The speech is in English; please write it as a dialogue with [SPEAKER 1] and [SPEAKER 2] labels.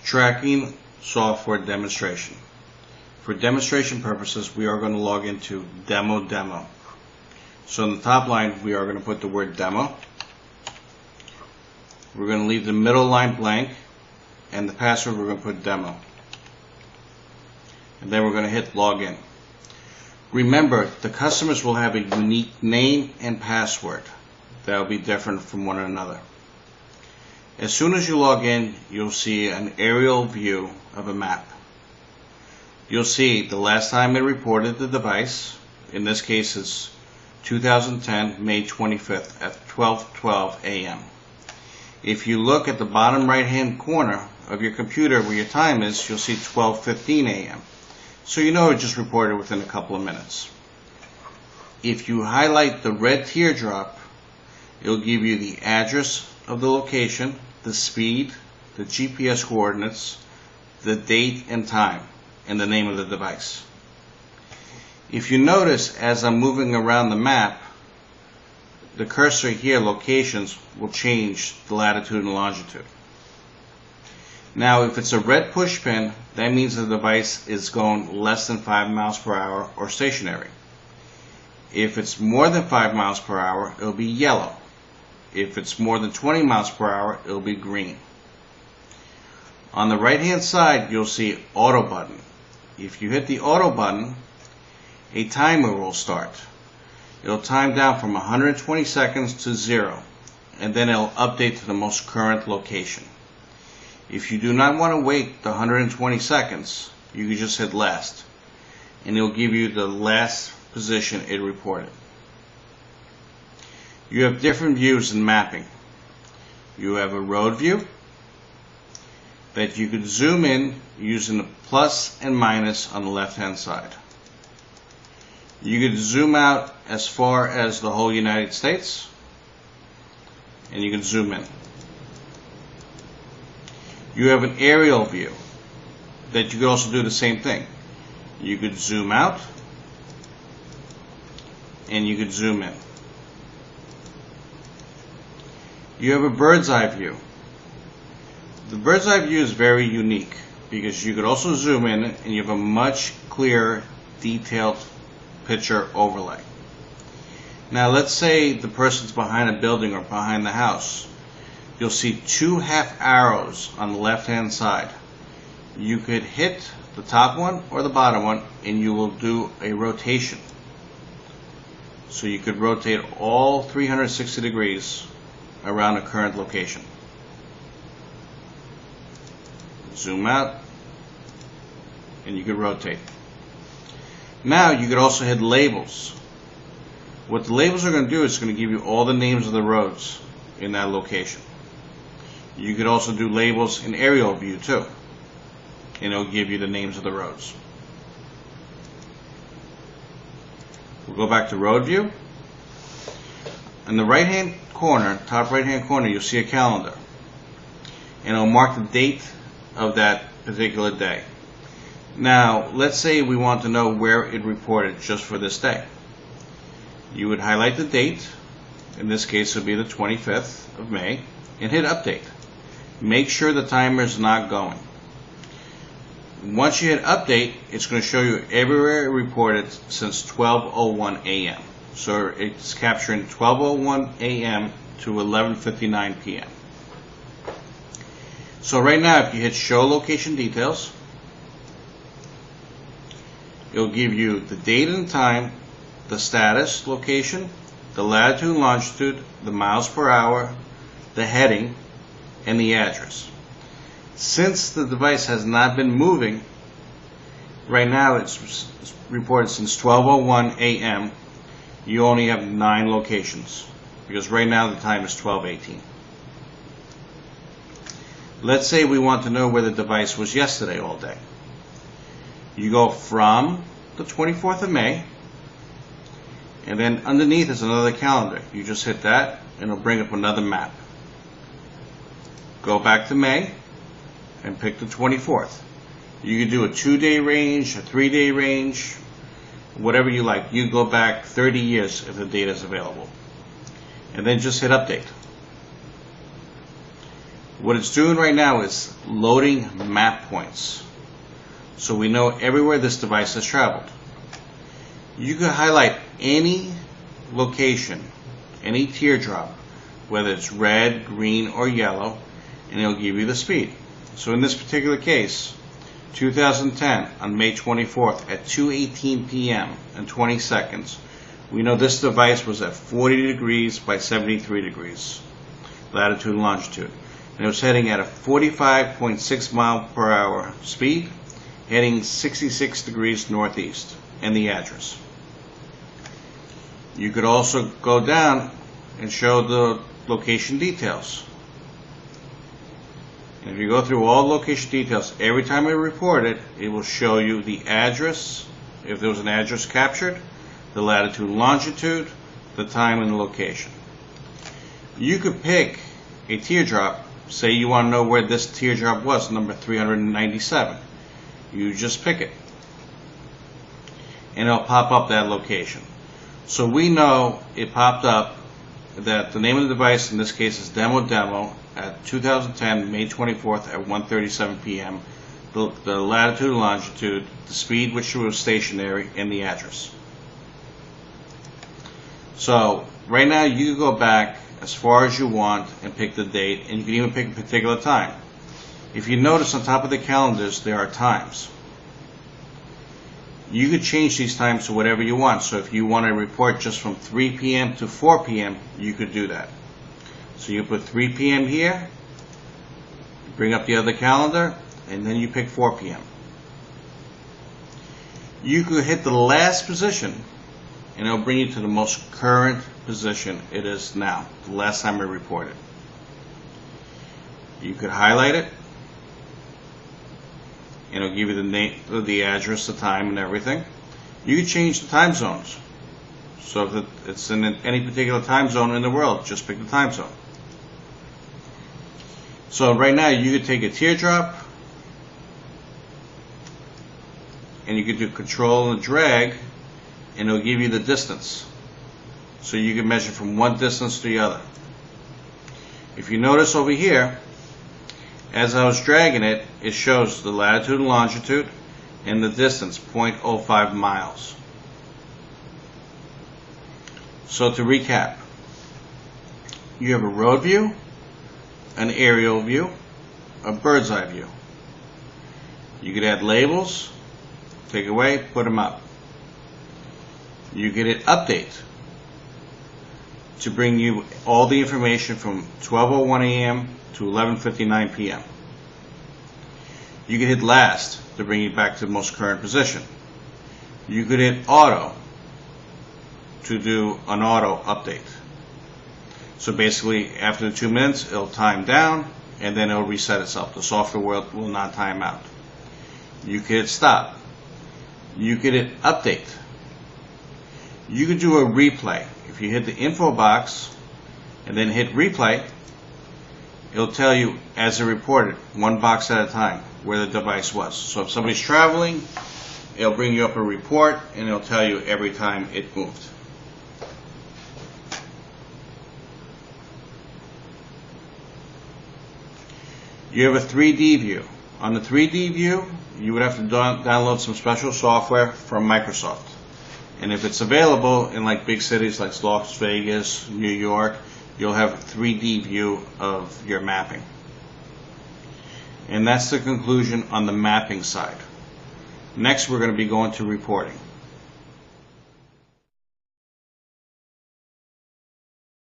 [SPEAKER 1] Tracking software demonstration. For demonstration purposes, we are going to log into demo. So in the top line, we are going to put the word demo. We're going to leave the middle line blank, and the password we're going to put demo. And then we're going to hit login. Remember, the customers will have a unique name and password that will be different from one another. As soon as you log in, you'll see an aerial view of a map. You'll see the last time it reported the device. In this case, it's 2010, May 25th at 12:12 a.m. If you look at the bottom right-hand corner of your computer where your time is, you'll see 12:15 a.m. So you know it just reported within a couple of minutes. If you highlight the red teardrop, it'll give you the address of the location, the speed, the GPS coordinates, the date and time, and the name of the device. If you notice, as I'm moving around the map, the cursor here, locations, will change the latitude and longitude. Now, if it's a red push pin, that means the device is going less than 5 miles per hour or stationary. If it's more than 5 miles per hour, it'll be yellow. If it's more than 20 miles per hour, it'll be green. On the right hand side, you'll see auto button. If you hit the auto button, a timer will start. It'll time down from 120 seconds to 0, and then it'll update to the most current location. If you do not want to wait the 120 seconds, you can just hit last, and it'll give you the last position it reported. You have different views in mapping. You have a road view that you could zoom in using the plus and minus on the left hand side. You could zoom out as far as the whole United States, and you can zoom in. You have an aerial view that you could also do the same thing. You could zoom out and you could zoom in. You have a bird's eye view. The bird's eye view is very unique because you could also zoom in and you have a much clearer, detailed picture overlay. Now let's say the person's behind a building or behind the house. You'll see 2 half arrows on the left hand side. You could hit the top one or the bottom one and you will do a rotation. So you could rotate all 360 degrees around a current location. Zoom out and you could rotate. Now you could also hit labels. What the labels are going to do is it's going to give you all the names of the roads in that location. You could also do labels in aerial view too, and it'll give you the names of the roads. We'll go back to road view. In the right hand corner, top right hand corner, you'll see a calendar, and it'll mark the date of that particular day. Now let's say we want to know where it reported just for this day. You would highlight the date, in this case it would be the 25th of May, and hit update. Make sure the timer is not going. Once you hit update, it's going to show you everywhere it reported since 12:01 a.m. So it's capturing 12:01 a.m. to 11:59 p.m. So right now, if you hit show location details, it'll give you the date and time, the status location, the latitude and longitude, the miles per hour, the heading, and the address. Since the device has not been moving, right now it's reported since 12:01 a.m. you only have 9 locations, because right now the time is 12:18. Let's say we want to know where the device was yesterday all day. You go from the 24th of May, and then underneath is another calendar. You just hit that and it'll bring up another map. Go back to May and pick the 24th. You can do a 2-day range, a 3-day range, whatever you like. You go back 30 years if the data is available. And then just hit update. What it's doing right now is loading map points, so we know everywhere this device has traveled. You can highlight any location, any teardrop, whether it's red, green, or yellow, and it'll give you the speed. So in this particular case, 2010 on May 24th at 2:18 p.m. and 20 seconds, we know this device was at 40 degrees by 73 degrees latitude and longitude, and it was heading at a 45.6 mile per hour speed, heading 66 degrees northeast, and the address. You could also go down and show the location details. And if you go through all location details, every time I report it, it will show you the address, if there was an address captured, the latitude and longitude, the time and the location. You could pick a teardrop. Say you want to know where this teardrop was, number 397. You just pick it, and it'll pop up that location. So we know it popped up that the name of the device in this case is Demo at 2010 May 24th at 1:37 p.m. The latitude and longitude, the speed which was stationary, and the address. So right now you can go back as far as you want and pick the date, and you can even pick a particular time. If you notice on top of the calendars there are times. You could change these times to whatever you want. So if you want to report just from 3 p.m. to 4 p.m., you could do that. So you put 3 p.m. here, bring up the other calendar, and then you pick 4 p.m. You could hit the last position, and it'll bring you to the most current position it is now, the last time I reported. You could highlight it, and it'll give you the name, the address, the time, and everything. You can change the time zones. So if it's in any particular time zone in the world, just pick the time zone. So right now you could take a teardrop, and you could do control and drag, and it'll give you the distance. So you can measure from one distance to the other. If you notice over here, as I was dragging it, it shows the latitude and longitude and the distance, 0.05 miles. So to recap, you have a road view, an aerial view, a bird's eye view. You could add labels, take away, put them up. You could hit update to bring you all the information from 12:01 a.m. to 11:59 p.m. You could hit last to bring you back to the most current position. You could hit auto to do an auto update. So basically after the 2 minutes it'll time down and then it'll reset itself. The software will not time out. You could hit stop. You could hit update. You could do a replay. If you hit the info box and then hit replay, it'll tell you as it reported, one box at a time, where the device was. So if somebody's traveling, it'll bring you up a report and it'll tell you every time it moved. You have a 3D view. On the 3D view, you would have to download some special software from Microsoft. And if it's available in like big cities like Las Vegas, New York, you'll have a 3D view of your mapping. And that's the conclusion on the mapping side. Next, we're going to be going to reporting.